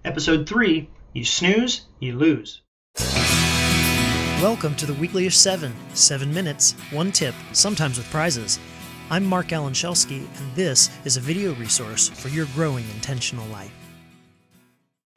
Episode 3, you snooze, you lose. Welcome to the Weeklyish 7 minutes, 1 tip, sometimes with prizes. I'm Marc Schelske, and this is a video resource for your growing intentional life.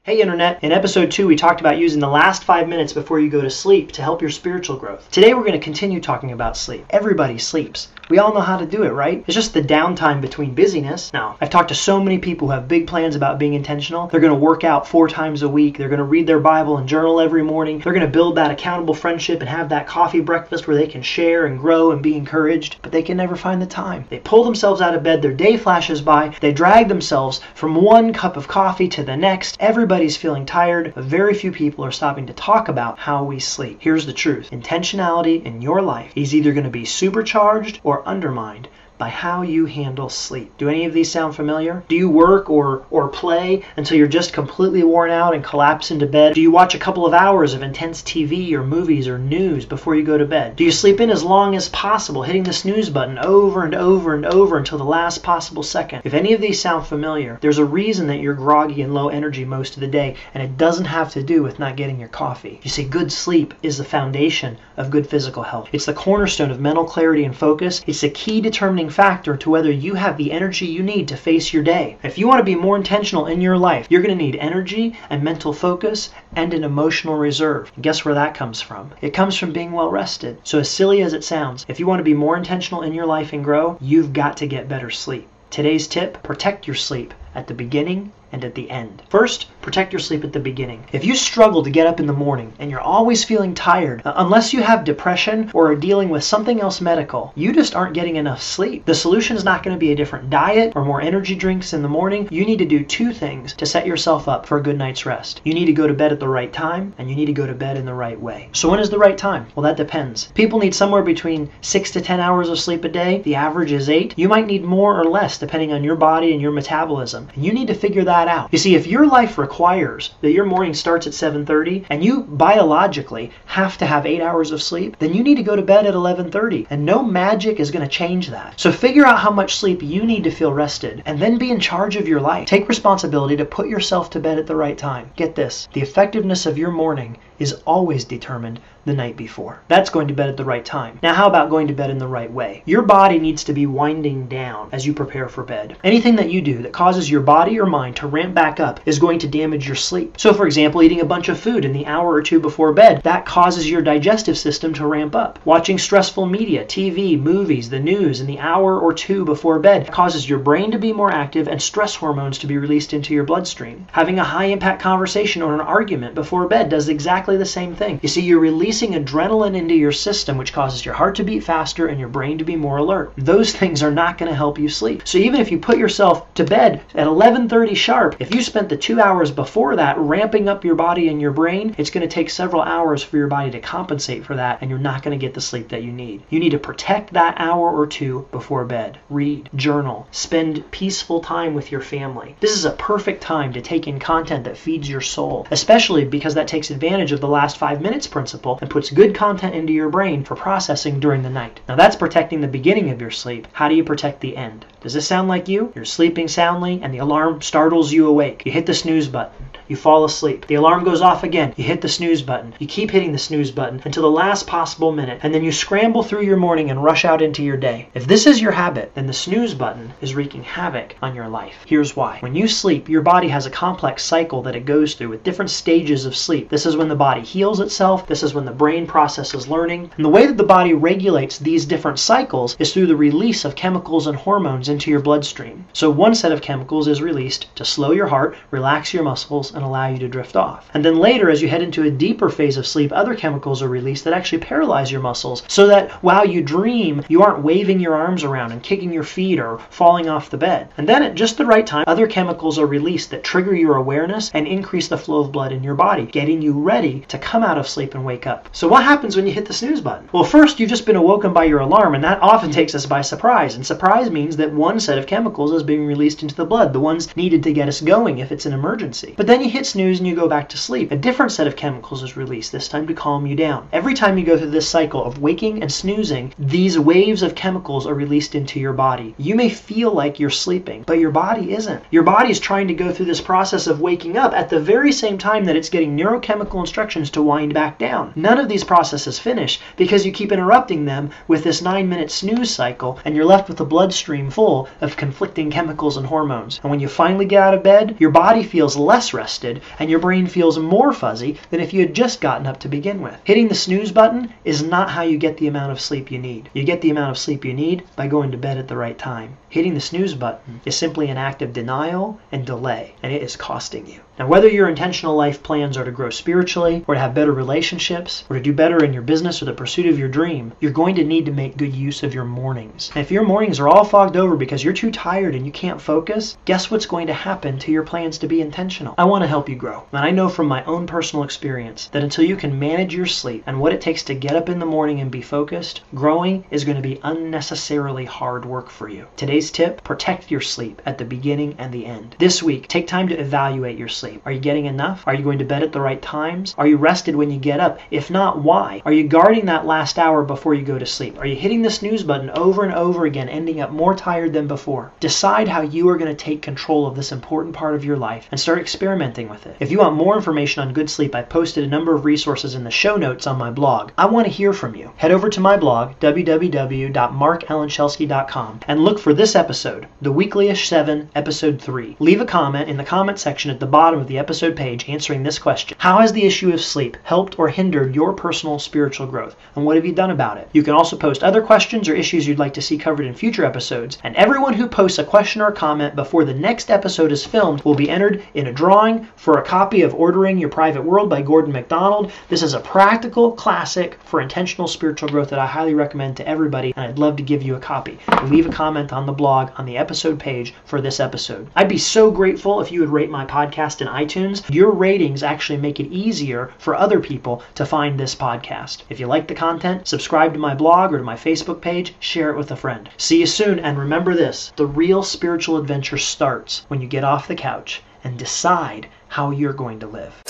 Hey Internet, in episode 2 we talked about using the last 5 minutes before you go to sleep to help your spiritual growth. Today we're going to continue talking about sleep. Everybody sleeps. We all know how to do it, right? It's just the downtime between busyness. Now, I've talked to so many people who have big plans about being intentional. They're going to work out 4 times a week. They're going to read their Bible and journal every morning. They're going to build that accountable friendship and have that coffee breakfast where they can share and grow and be encouraged, but they can never find the time. They pull themselves out of bed, their day flashes by, they drag themselves from one cup of coffee to the next. Everybody's feeling tired, but very few people are stopping to talk about how we sleep. Here's the truth. Intentionality in your life is either going to be supercharged or undermined by how you handle sleep. Do any of these sound familiar? Do you work or play until you're just completely worn out and collapse into bed? Do you watch a couple of hours of intense TV or movies or news before you go to bed? Do you sleep in as long as possible, hitting the snooze button over and over and over until the last possible second? If any of these sound familiar, there's a reason that you're groggy and low energy most of the day, and it doesn't have to do with not getting your coffee. You see, good sleep is the foundation of good physical health. It's the cornerstone of mental clarity and focus. It's the key determining factor to whether you have the energy you need to face your day. If you want to be more intentional in your life, you're going to need energy and mental focus and an emotional reserve. And guess where that comes from? It comes from being well rested. So as silly as it sounds, if you want to be more intentional in your life and grow, you've got to get better sleep. Today's tip, protect your sleep at the beginning and at the end. First, protect your sleep at the beginning. If you struggle to get up in the morning and you're always feeling tired, unless you have depression or are dealing with something else medical, you just aren't getting enough sleep. The solution is not going to be a different diet or more energy drinks in the morning. You need to do 2 things to set yourself up for a good night's rest. You need to go to bed at the right time, and you need to go to bed in the right way. So when is the right time? Well, that depends. People need somewhere between 6 to 10 hours of sleep a day. The average is 8. You might need more or less depending on your body and your metabolism. And you need to figure that out. You see, if your life requires that your morning starts at 7:30 and you biologically have to have 8 hours of sleep, then you need to go to bed at 11:30, and no magic is going to change that. So figure out how much sleep you need to feel rested and then be in charge of your life. Take responsibility to put yourself to bed at the right time. Get this, the effectiveness of your morning is always determined the night before. That's going to bed at the right time. Now how about going to bed in the right way? Your body needs to be winding down as you prepare for bed. Anything that you do that causes your body or mind to ramp back up is going to damage your sleep. So for example, eating a bunch of food in the hour or 2 before bed, that causes your digestive system to ramp up. Watching stressful media, TV, movies, the news in the hour or 2 before bed causes your brain to be more active and stress hormones to be released into your bloodstream. Having a high impact conversation or an argument before bed does exactly the same thing. You see, you're releasing adrenaline into your system, which causes your heart to beat faster and your brain to be more alert. Those things are not going to help you sleep. So even if you put yourself to bed at 11:30 sharp, if you spent the 2 hours before that ramping up your body and your brain, it's going to take several hours for your body to compensate for that, and you're not going to get the sleep that you need. You need to protect that hour or 2 before bed. Read, journal, spend peaceful time with your family. This is a perfect time to take in content that feeds your soul, especially because that takes advantage of the last 5 minutes principle and puts good content into your brain for processing during the night. Now that's protecting the beginning of your sleep. How do you protect the end? Does this sound like you? You're sleeping soundly and the alarm startles you awake. You hit the snooze button. You fall asleep. The alarm goes off again. You hit the snooze button. You keep hitting the snooze button until the last possible minute, and then you scramble through your morning and rush out into your day. If this is your habit, then the snooze button is wreaking havoc on your life. Here's why. When you sleep, your body has a complex cycle that it goes through with different stages of sleep. This is when the body heals itself. This is when the brain processes learning. And the way that the body regulates these different cycles is through the release of chemicals and hormones into your bloodstream. So one set of chemicals is released to slow your heart, relax your muscles, and allow you to drift off. And then later, as you head into a deeper phase of sleep, other chemicals are released that actually paralyze your muscles so that while you dream, you aren't waving your arms around and kicking your feet or falling off the bed. And then at just the right time, other chemicals are released that trigger your awareness and increase the flow of blood in your body, getting you ready ability to come out of sleep and wake up. So what happens when you hit the snooze button? Well, first, you've just been awoken by your alarm, and that often takes us by surprise. And surprise means that one set of chemicals is being released into the blood, the ones needed to get us going if it's an emergency. But then you hit snooze and you go back to sleep. A different set of chemicals is released, this time to calm you down. Every time you go through this cycle of waking and snoozing, these waves of chemicals are released into your body. You may feel like you're sleeping, but your body isn't. Your body is trying to go through this process of waking up at the very same time that it's getting neurochemical instructions to wind back down. None of these processes finish because you keep interrupting them with this 9-minute snooze cycle, and you're left with a bloodstream full of conflicting chemicals and hormones. And when you finally get out of bed, your body feels less rested and your brain feels more fuzzy than if you had just gotten up to begin with. Hitting the snooze button is not how you get the amount of sleep you need. You get the amount of sleep you need by going to bed at the right time. Hitting the snooze button is simply an act of denial and delay, and it is costing you. Now, whether your intentional life plans are to grow spiritually, or to have better relationships, or to do better in your business or the pursuit of your dream, you're going to need to make good use of your mornings. And if your mornings are all fogged over because you're too tired and you can't focus, guess what's going to happen to your plans to be intentional? I want to help you grow. And I know from my own personal experience that until you can manage your sleep and what it takes to get up in the morning and be focused, growing is going to be unnecessarily hard work for you. Today's tip: protect your sleep at the beginning and the end. This week, take time to evaluate your sleep. Are you getting enough? Are you going to bed at the right times? Are you rested when you get up? If not, why? Are you guarding that last hour before you go to sleep? Are you hitting the snooze button over and over again, ending up more tired than before? Decide how you are going to take control of this important part of your life and start experimenting with it. If you want more information on good sleep, I've posted a number of resources in the show notes on my blog. I want to hear from you. Head over to my blog, www.marcalanschelske.com, and look for this episode, the Weeklyish 7, Episode 3. Leave a comment in the comment section at the bottom of the episode page answering this question: how has the issue of sleep helped or hindered your personal spiritual growth, and what have you done about it? You can also post other questions or issues you'd like to see covered in future episodes, and everyone who posts a question or comment before the next episode is filmed will be entered in a drawing for a copy of Ordering Your Private World by Gordon MacDonald. This is a practical classic for intentional spiritual growth that I highly recommend to everybody, and I'd love to give you a copy. Leave a comment on the blog on the episode page for this episode. I'd be so grateful if you would rate my podcast in iTunes. Your ratings actually make it easier for other people to find this podcast. If you like the content, subscribe to my blog or to my Facebook page, share it with a friend. See you soon, and remember this: the real spiritual adventure starts when you get off the couch and decide how you're going to live.